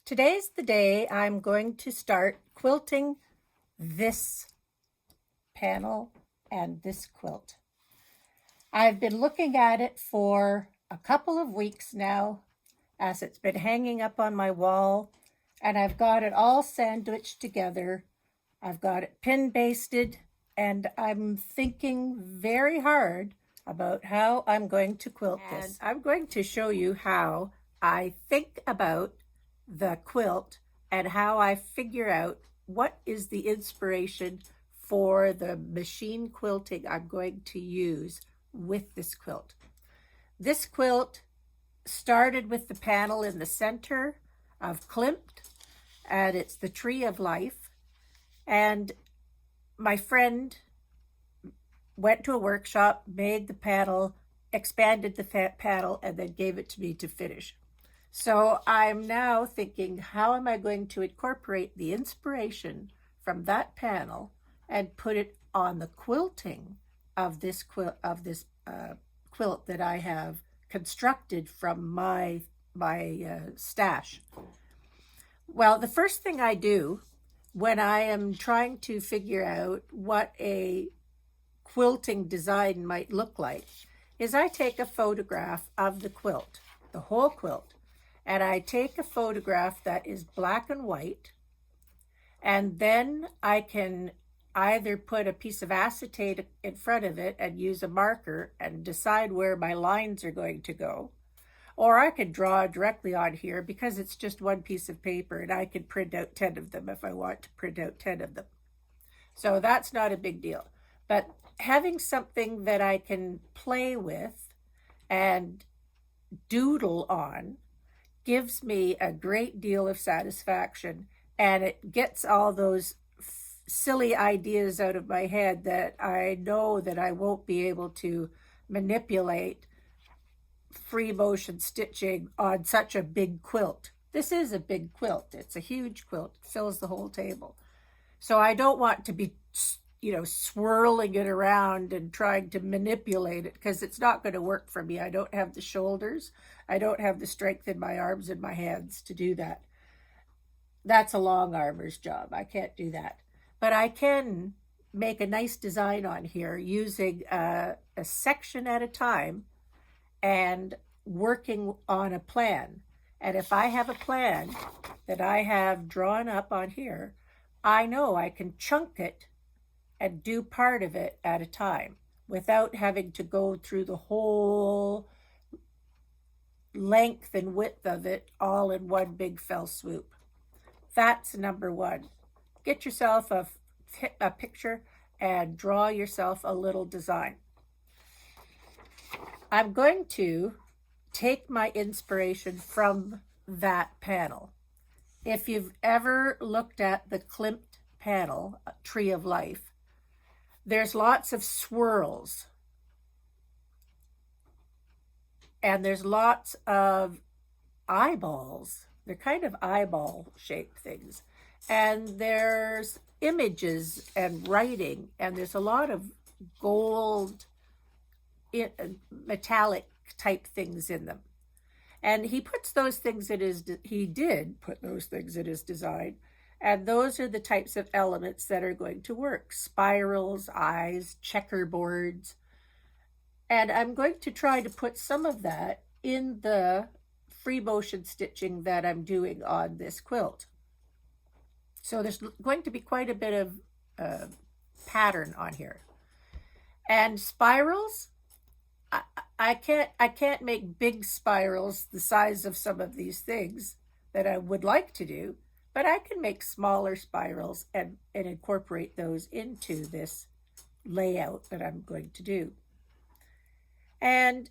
Today's the day I'm going to start quilting this panel and this quilt. I've been looking at it for a couple of weeks now as it's been hanging up on my wall, and I've got it all sandwiched together. I've got it pin basted, and I'm thinking very hard about how I'm going to quilt this. I'm going to show you how I think about the quilt and how I figure out what is the inspiration for the machine quilting I'm going to use with this quilt. This quilt started with the panel in the center of Klimt, and it's the Tree of Life. And my friend went to a workshop, made the panel, expanded the panel, and then gave it to me to finish. So I'm now thinking, how am I going to incorporate the inspiration from that panel and put it on the quilting of this quilt that I have constructed from my stash? Well, the first thing I do when I am trying to figure out what a quilting design might look like is I take a photograph of the quilt, the whole quilt, and I take a photograph that is black and white, and then I can either put a piece of acetate in front of it and use a marker and decide where my lines are going to go, or I could draw directly on here because it's just one piece of paper and I can print out 10 of them if I want to print out 10 of them. So that's not a big deal. But having something that I can play with and doodle on gives me a great deal of satisfaction, and it gets all those silly ideas out of my head that I know that I won't be able to manipulate free motion stitching on such a big quilt. This is a big quilt. It's a huge quilt. It fills the whole table. So I don't want to be swirling it around and trying to manipulate it, because it's not going to work for me. I don't have the shoulders. I don't have the strength in my arms and my hands to do that. That's a long armer's job. I can't do that. But I can make a nice design on here using a section at a time and working on a plan. And if I have a plan that I have drawn up on here, I know I can chunk it and do part of it at a time without having to go through the whole length and width of it all in one big fell swoop. That's number one. Get yourself a picture and draw yourself a little design. I'm going to take my inspiration from that panel. If you've ever looked at the Klimt panel, Tree of Life, there's lots of swirls, and there's lots of eyeballs. They're kind of eyeball shaped things, and there's images and writing, and there's a lot of gold metallic type things in them. And he puts those things in his, he did put those things in his design. And those are the types of elements that are going to work. Spirals, eyes, checkerboards. And I'm going to try to put some of that in the free motion stitching that I'm doing on this quilt. So there's going to be quite a bit of pattern on here. And spirals, I can't make big spirals the size of some of these things that I would like to do, but I can make smaller spirals and incorporate those into this layout that I'm going to do. And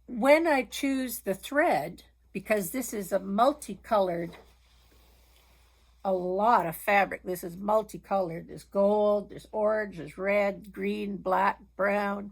when I choose the thread, because this is a multicolored, a lot of fabric, this is multicolored, there's gold, there's orange, there's red, green, black, brown,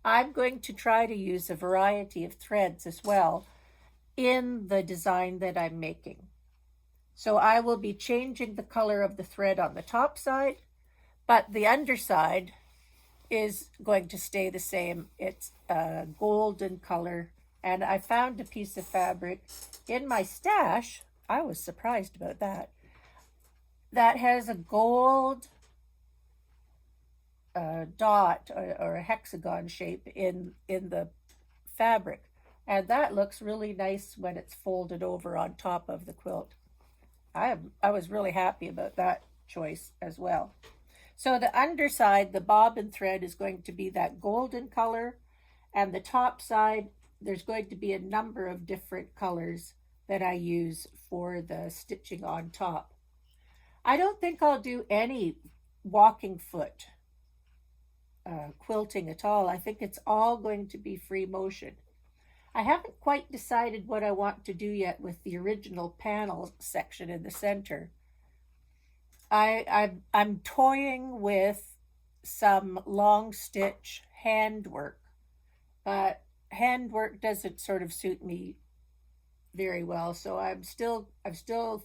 I'm going to try to use a variety of threads as well in the design that I'm making. So I will be changing the color of the thread on the top side, but the underside is going to stay the same. It's a golden color, and I found a piece of fabric in my stash I was surprised about that. That has a gold dot or a hexagon shape in the fabric, and that looks really nice when it's folded over on top of the quilt. I was really happy about that choice as well. So the underside, the bobbin thread is going to be that golden color, and the top side, there's going to be a number of different colors that I use for the stitching on top. I don't think I'll do any walking foot quilting at all. I think it's all going to be free motion. I haven't quite decided what I want to do yet with the original panel section in the center. I'm toying with some long stitch handwork, but handwork doesn't sort of suit me very well, so I'm still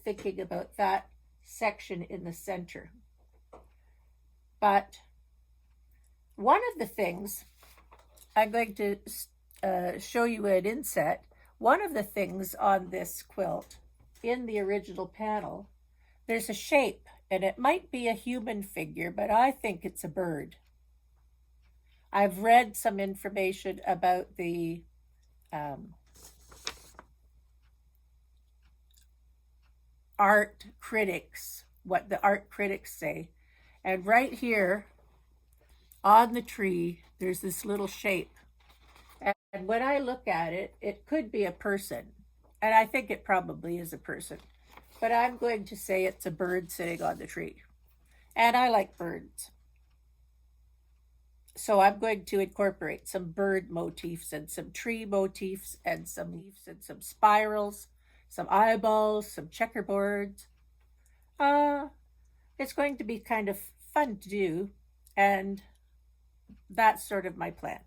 thinking about that section in the center. But one of the things I'm going to show you an inset. One of the things on this quilt in the original panel, there's a shape, and it might be a human figure, but I think it's a bird. I've read some information about the art critics, what the art critics say. And right here on the tree, there's this little shape. And when I look at it, it could be a person. And I think it probably is a person. But I'm going to say it's a bird sitting on the tree. And I like birds. So I'm going to incorporate some bird motifs and some tree motifs and some leaves and some spirals, some eyeballs, some checkerboards. It's going to be kind of fun to do, and that's sort of my plan.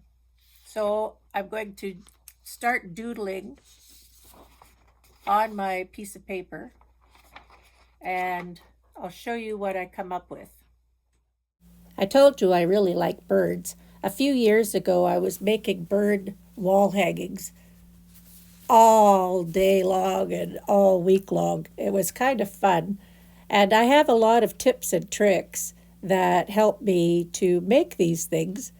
So I'm going to start doodling on my piece of paper, and I'll show you what I come up with. I told you I really like birds. A few years ago, I was making bird wall hangings all day long and all week long. It was kind of fun. And I have a lot of tips and tricks that help me to make these things.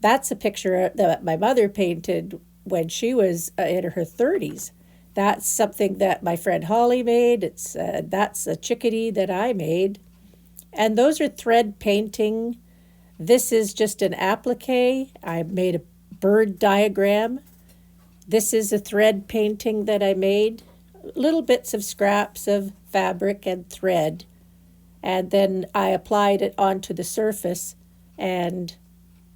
That's a picture that my mother painted when she was in her 30s. That's something that my friend Holly made. That's a chickadee that I made. And those are thread painting. This is just an applique. I made a bird diagram. This is a thread painting that I made. Little bits of scraps of fabric and thread. And then I applied it onto the surface and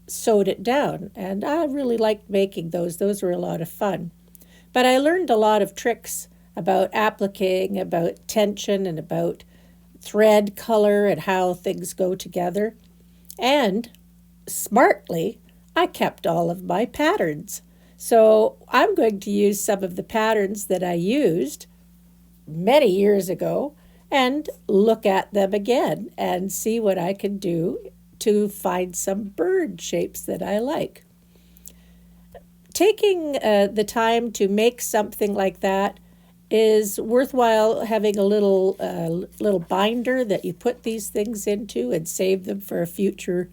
sewed it down. And I really liked making those. Those were a lot of fun. But I learned a lot of tricks about appliquing, about tension, and about thread color and how things go together. And smartly, I kept all of my patterns. So I'm going to use some of the patterns that I used many years ago and look at them again and see what I can do to find some bird shapes that I like. Taking the time to make something like that is worthwhile. Having a little binder that you put these things into and save them for a future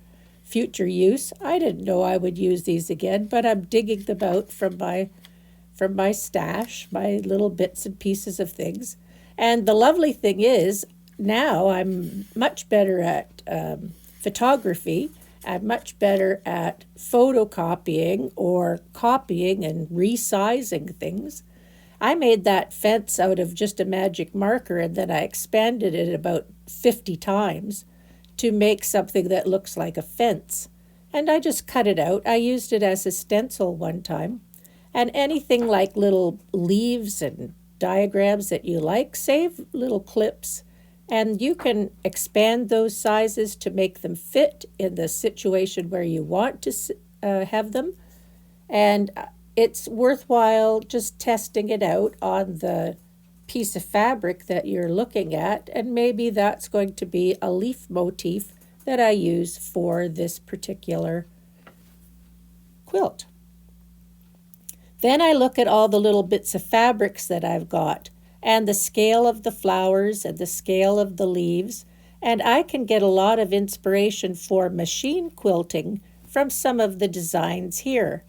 use. I didn't know I would use these again, but I'm digging them out from my stash, my little bits and pieces of things. And the lovely thing is, now I'm much better at photography. I'm much better at photocopying or copying and resizing things. I made that fence out of just a magic marker, and then I expanded it about 50 times to make something that looks like a fence. And I just cut it out. I used it as a stencil one time. And anything like little leaves and diagrams that you like, save little clips. And you can expand those sizes to make them fit in the situation where you want to have them. And it's worthwhile just testing it out on the piece of fabric that you're looking at, and maybe that's going to be a leaf motif that I use for this particular quilt. Then I look at all the little bits of fabrics that I've got, and the scale of the flowers and the scale of the leaves. And I can get a lot of inspiration for machine quilting from some of the designs here.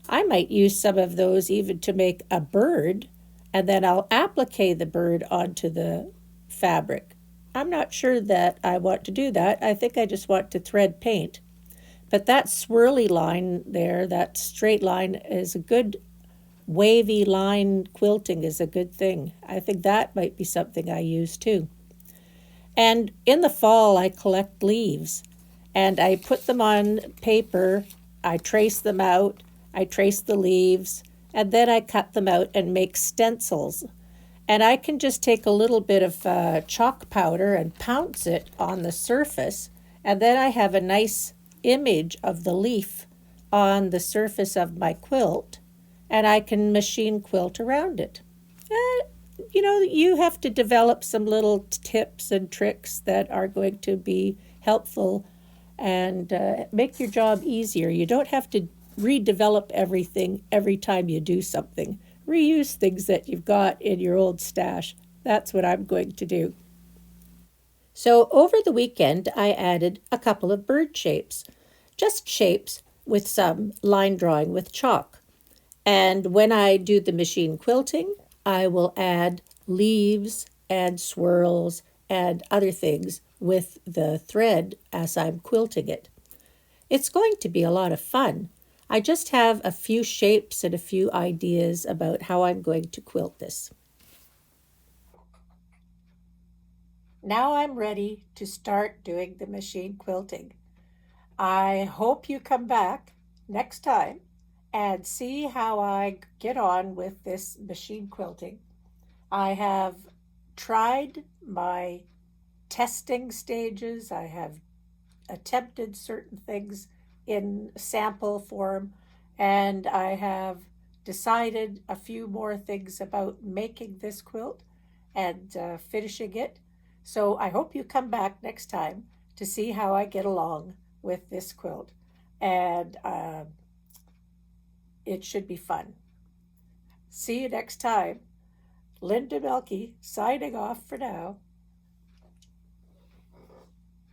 I might use some of those even to make a bird, and then I'll applique the bird onto the fabric. I'm not sure that I want to do that. I think I just want to thread paint. But that swirly line there, that straight line, is a good wavy line quilting is a good thing. I think that might be something I use too. And in the fall, I collect leaves and I put them on paper. I trace them out. I trace the leaves and then I cut them out and make stencils. And I can just take a little bit of chalk powder and pounce it on the surface. And then I have a nice image of the leaf on the surface of my quilt. And I can machine quilt around it. You have to develop some little tips and tricks that are going to be helpful and make your job easier. You don't have to redevelop everything every time you do something. Reuse things that you've got in your old stash. That's what I'm going to do. So over the weekend, I added a couple of bird shapes, just shapes with some line drawing with chalk. And when I do the machine quilting, I will add leaves and swirls and other things with the thread as I'm quilting it. It's going to be a lot of fun. I just have a few shapes and a few ideas about how I'm going to quilt this. Now I'm ready to start doing the machine quilting. I hope you come back next time and see how I get on with this machine quilting. I have tried my testing stages. I have attempted certain things in sample form, and I have decided a few more things about making this quilt and finishing it. So I hope you come back next time to see how I get along with this quilt. And it should be fun. See you next time. Linda Melky signing off for now.